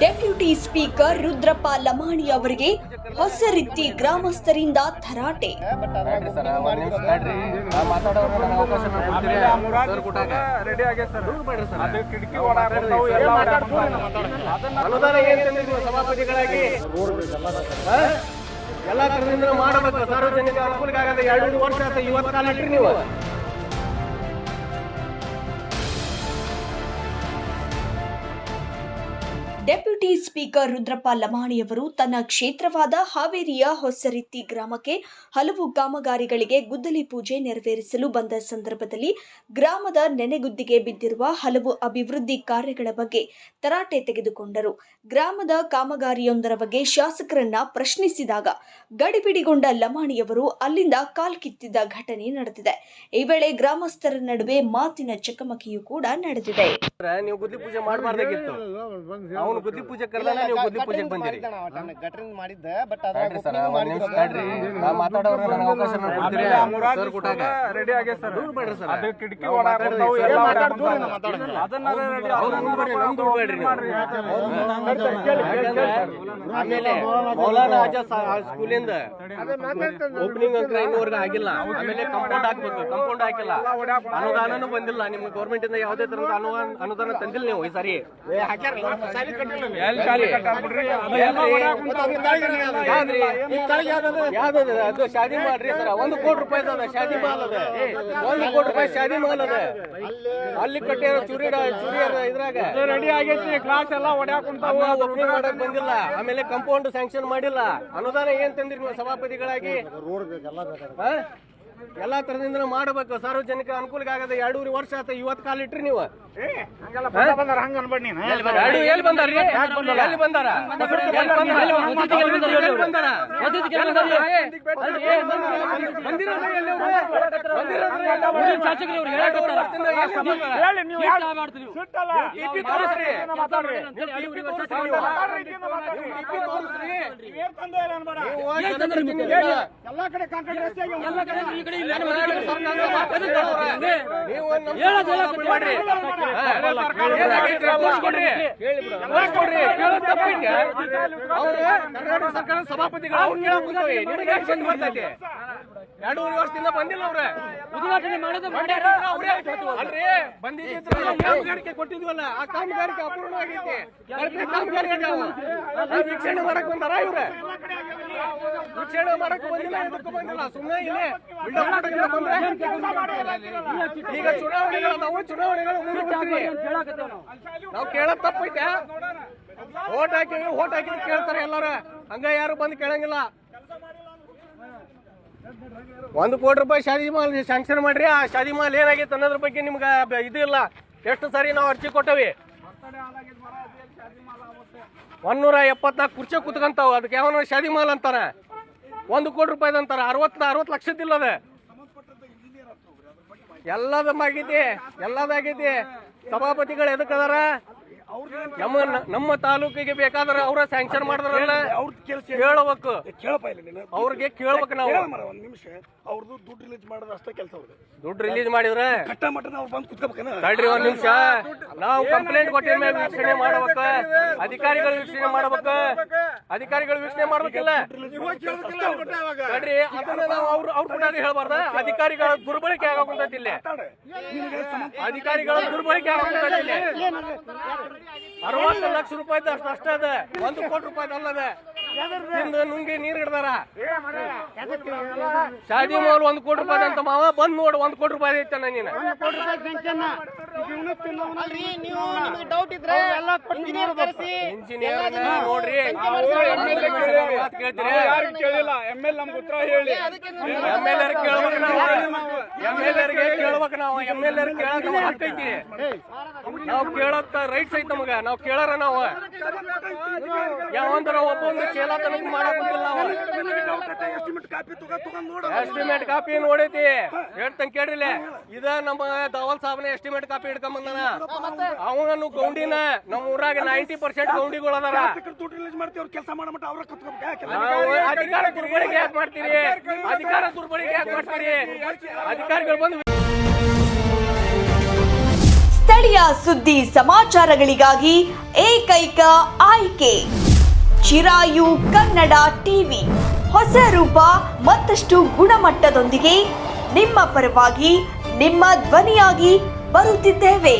Deputy speaker Rudrappa Lamani ಅವರಿಗೆ ಹೊಸರಿತ್ತಿ ಗ್ರಾಮಸ್ಥರಿಂದ ತರಾಟೆ. ಎಲ್ಲ ತರದಿಂದ ಮಾಡಬೇಕು. ಸಾರ್ವಜನಿಕ ಅನುಕೂಲಕ್ಕಾಗದೆ 2 ವರ್ಷ ಆಯ್ತು, ಇವತ್ತು ಕಾಲ ಇಟ್ರಿ ನೀವು. ಡೆಪ್ಯೂಟಿ ಸ್ಪೀಕರ್ ರುದ್ರಪ್ಪ ಲಮಾಣಿಯವರು ತನ್ನ ಕ್ಷೇತ್ರವಾದ ಹಾವೇರಿಯ ಹೊಸರಿತ್ತಿ ಗ್ರಾಮಕ್ಕೆ ಹಲವು ಕಾಮಗಾರಿಗಳಿಗೆ ಗುದ್ದಲಿ ಪೂಜೆ ನೆರವೇರಿಸಲು ಬಂದ ಸಂದರ್ಭದಲ್ಲಿ ಗ್ರಾಮದ ನೆನೆಗುದ್ದಿಗೆ ಬಿದ್ದಿರುವ ಹಲವು ಅಭಿವೃದ್ಧಿ ಕಾರ್ಯಗಳ ಬಗ್ಗೆ ತರಾಟೆ ತೆಗೆದುಕೊಂಡರು. ಗ್ರಾಮದ ಕಾಮಗಾರಿಯೊಂದರ ಬಗ್ಗೆ ಶಾಸಕರನ್ನ ಪ್ರಶ್ನಿಸಿದಾಗ ಗಡಿಬಿಡಿಗೊಂಡ ಲಮಾಣಿಯವರು ಅಲ್ಲಿಂದ ಕಾಲ್ಕಿತ್ತಿದ್ದ ಘಟನೆ ನಡೆದಿದೆ. ಈ ವೇಳೆ ಗ್ರಾಮಸ್ಥರ ನಡುವೆ ಮಾತಿನ ಚಕಮಕಿಯೂ ಕೂಡ ನಡೆದಿದೆ. ನೀವು ಗುದ್ದಲಿ ಪೂಜೆ ಮಾಡಬಾರ್ದಾಗಿತ್ತು. ಅವನು ಗುದ್ದಿ ಪೂಜೆ ಕರೆದಾಗ ನೀವು ಗುದ್ದಿ ಪೂಜೆಗೆ ಬಂದಿರಿ. ಗಟ್ರಿನ್ ಮಾಡಿದ್ದ ಬಟ್ ಮಾತಾಡೋರು ನನಗೆ ಅವಕಾಶ ಕೊಡ್ತೀರಿ. ಸರ್ ಕೊಟ್ಟಾಗ ರೆಡಿ ಆಗಿ ಸರ್ ದೂರ ಬೇಡ್ರಿ ಸರ್. ಅದು ಕಿಟಕಿ ಒಳಗಾಡ್ತಾವು ಎಲ್ಲ ಅದನ್ನ ಆಮೇಲೆ ಮೌಲಾನ ಆಜಾದ್ ಸ್ಕೂಲಿಂದ ಓಪನಿಂಗ್ ಅಂತ ಇನ್ನೂವರೆಗೆ ಆಗಿಲ್ಲ. ಆಮೇಲೆ ಕಂಪೌಂಡ್ ಹಾಕ್ಬೇಕು, ಕಂಪೌಂಡ್ ಹಾಕಿಲ್ಲ. ಅನುದಾನನೂ ಬಂದಿಲ್ಲ. ನಿಮ್ಗೆ ಗೌರ್ಮೆಂಟ್ ಇಂದ ಯಾವುದೇ ತರದ ಅನುದಾನ ತಂದಿಲ್ಲ ನೀವು ಈ ಸಾರಿ. ಅದು ಶಾದಿ ಮಾಡ್ರಿ ಸರ್. 1 ಕೋಟಿ ರೂಪಾಯಿ ಅದ ಶಾದಿ ಮಾಲ್ ಅದ. 1 ಕೋಟಿ ರೂಪಾಯಿ ಶಾದಿ ಮಾಲ್ ಅದ. ಅಲ್ಲಿ ಕಟ್ಟಿರೋ ಚೂರಿ ಇದ್ರಾಗ ರೆಡಿ ಆಗೈತಿ. ಕ್ಲಾಸ್ ಎಲ್ಲ ಹೊಡ್ಯಾಕೊಂತಾವು. ಓಪನಿಂಗ್ ಮಾಡಕ್ ಬಂದಿಲ್ಲ. ಆಮೇಲೆ ಕಂಪೌಂಡ್ ಸ್ಯಾಂಕ್ಷನ್ ಮಾಡಿಲ್ಲ. ಅನುದಾನ ಏನ್ ತಂದಿರಿ ನೀವು ಸಭಾಪತಿಗಳಾಗಿ? ಎಲ್ಲಾ ತರದಿಂದ ಮಾಡಬೇಕು. ಸಾರ್ವಜನಿಕ ಅನುಕೂಲಕ್ಕಾಗದೆ 2 ವರ್ಷ ಆಯ್ತು, ಇವತ್ತು ಕಾಲ ಇಟ್ರಿ ನೀವು. ಹಂಗ ಅನ್ಬೇಡಿ ನೀನು. ಎಲ್ಲಿ ಬಂದಾರ್ರಿ? ಎಲ್ಲಿ ಬಂದಾರ? ಎಲ್ಲಾ ಕಡೆ ಕಾಂಕ್ರೀಟ್ ರಸ್ತೆ ಸರ್ಕಾರ ಸಭಾಪತಿಗಳು 2 ವರ್ಷದಿಂದ ಬಂದಿಲ್ಲ. ಅವ್ರೆ ಉದ್ಘಾಟನೆ ಅಲ್ರಿ ಬಂದಿದ್ದ ಕಾಮಗಾರಿಕೆ ಕೊಟ್ಟಿದ್ವಲ್ಲ, ಆ ಕಾಮಗಾರಿಕೆ ಅಪೂರ್ಣವಾಗೈತಿ. ವೀಕ್ಷಣೆ ಮಾಡಕ್ ಬಂದಾರ ಇವ್ರೆ? ವೀಕ್ಷಣೆ ಮಾಡಕ್ ಬಂದಿಲ್ಲ, ಇದಕ್ಕೂ ಬಂದಿಲ್ಲ. ಸುಮ್ಮನೆ ಇಲ್ಲೇ ಈಗ ಚುನಾವಣೆಗಳು ಮುಂದೆ ಬರ್ತೀವಿ. ನಾವು ಕೇಳೋದ್ ತಪ್ಪೈತೆ. ಓಟ್ ಹಾಕಿದ್ರೆ ಕೇಳ್ತಾರೆ ಎಲ್ಲಾರ. ಹಂಗ ಯಾರು ಬಂದು ಕೇಳಂಗಿಲ್ಲ. 1 ಕೋಟಿ ರೂಪಾಯಿ ಶಾದಿ ಮಾಲ್ ಸ್ಯಾಂಕ್ಷನ್ ಮಾಡ್ರಿ. ಆ ಶಾದಿ ಮಾಲ್ ಏನಾಗೈತೆ ಅನ್ನೋದ್ರ ಬಗ್ಗೆ ನಿಮ್ಗೆ ಇದು ಇಲ್ಲ. ಎಷ್ಟು ಸಾರಿ ನಾವು ಅರ್ಜಿ ಕೊಟ್ಟವಿ. 174 ಕುರ್ಚಿ ಕುತ್ಕಂತಾವ. ಅದಕ್ಕೆ ಯಾವ ಶಾದಿ ಮಾಲ್ ಅಂತಾರ. 1 ಕೋಟಿ ರೂಪಾಯಿ ಅಂತಾರ. 60 ಲಕ್ಷದಿಲ್ಲ ಅದ. ಎಲ್ಲದಾಗೈತಿ. ಸಭಾಪತಿಗಳು ಎದಕ್ಕದಾರ? ನಮ್ಮ ತಾಲೂಕಿಗೆ ಬೇಕಾದ್ರೆ ಅವ್ರ ಸ್ಯಾಂಕ್ಷನ್ ಮಾಡಿದ್ರಲ್ಲ, ಕೇಳಬೇಕು. ಅವ್ರಿಗೆ ಕೇಳ್ಬೇಕು ನಾವು. ಒಂದ್ ನಿಮಿಷ ಅವ್ರದ್ದು ದುಡ್ಡು ರಿಲೀಸ್ ಮಾಡೋದು ಅಷ್ಟೇ ಕೆಲಸ. ದುಡ್ಡು ರಿಲೀಸ್ ಮಾಡಿದ್ರೆ ಕಟ್ಟ ಮಟ್ಟನ ಅವ್ರು ಬಂದು ಕುತ್ಕೋಬೇಕನ. ತಡ್ರಿ ಒಂದ್ ನಿಮಿಷ. ನಾವು ಕಂಪ್ಲೇಂಟ್ ಕೊಟ್ಟಿದ ಮೇಲೆ ವೀಕ್ಷಣೆ ಮಾಡ್ಬೇಕು. ಅಧಿಕಾರಿಗಳು ವೀಕ್ಷಣೆ ಮಾಡ್ಬೇಕು. ಅಧಿಕಾರಿಗಳು ವೀಕ್ಷಣೆ ಮಾಡ್ಬೇಕಿಲ್ಲ. ತಡ್ರಿ, ಅದನ್ನ ನಾವು ಅವ್ರ ಕೂಡ ಹೇಳ್ಬಾರ್ದ. ಅಧಿಕಾರಿಗಳ ದುರ್ಬಳಕೆ ಆಗೋಕುಂತೈತಿ ಇಲ್ಲಿ. ಅಧಿಕಾರಿಗಳ ದುರ್ಬಳಕೆ ಆಗೋಕುಂತೈತಿ ಇಲ್ಲಿ. 60 ಲಕ್ಷ ರೂಪಾಯಿ ಅಷ್ಟೇ ಅದ. 1 ಕೋಟಿ ರೂಪಾಯಿ ಅಲ್ಲದ. ನುಂಗಿ ನೀರ್ ಹಿಡ್ದಾರ. ಶಾದಿ ಮಾಲ್ 1 ಕೋಟಿ ರೂಪಾಯಿ ಅಂತ ಮಾವ ಬಂದ್ ನೋಡು. 1 ಕೋಟಿ ರೂಪಾಯಿ ಐತೆ ನೀನು. ಡೌಟ್ ಇದ್ರೆ ಇಂಜಿನಿಯರ್ ನೋಡ್ರಿ. ಕೇಳಿಲ್ಲ. ML ನಮ್ಗೆ ಉತ್ತರ ಹೇಳಿ. MLR ಕೇಳ್ಬೇಕು ನಾವು. MLR ಕೇಳಕ್ ಹಕ್ಕೈತಿ. ನಾವು ಕೇಳಕ್ ರೈಟ್ಸ್ ಐತಿ ನಮಗ. ನಾವು ಕೇಳಾರ ನಾವು ಯಾವಂದ್ರ ಒಬ್ಬೊಂದು ಚೇಲ ತನಕ ಮಾಡಕ್ಕಿಲ್ಲ. ನಾವು ಎಸ್ಟಿಮೇಟ್ ಕಾಪಿ ನೋಡೈತಿ. ಹೇಳ್ತಂಗ ಕೇಳ್ರಿಲ್ಲ. ಇದ ನಮ್ಮ ದಾವಲ್ ಸಾಬನ ಎಸ್ಟಿಮೇಟ್ ಕಾಪಿ ಹಿಡ್ಕೊಂಬಂದಾನ. ಅವನು ಗೌಂಡಿನ ನಮ್ಮ ಊರಾಗ 90% ಗೌಂಡಿಗಳು ಅದಾರ. ಅಧಿಕಾರ ದುರ್ಬಳಕೆ ಯಾಕೆ ಮಾಡ್ತೀರಿ? ಅಧಿಕಾರಿಗಳು ಬಂದು ಸ್ಥಳೀಯ ಸುದ್ದಿ ಸಮಾಚಾರಗಳಿಗಾಗಿ ಏಕೈಕ ಆಯ್ಕೆ ಚಿರಾಯು ಕನ್ನಡ ಟಿವಿ. ಹೊಸ ರೂಪ ಮತ್ತಷ್ಟು ಗುಣಮಟ್ಟದೊಂದಿಗೆ ನಿಮ್ಮ ಪರವಾಗಿ ನಿಮ್ಮ ಧ್ವನಿಯಾಗಿ ಬರುತ್ತಿದ್ದೇವೆ.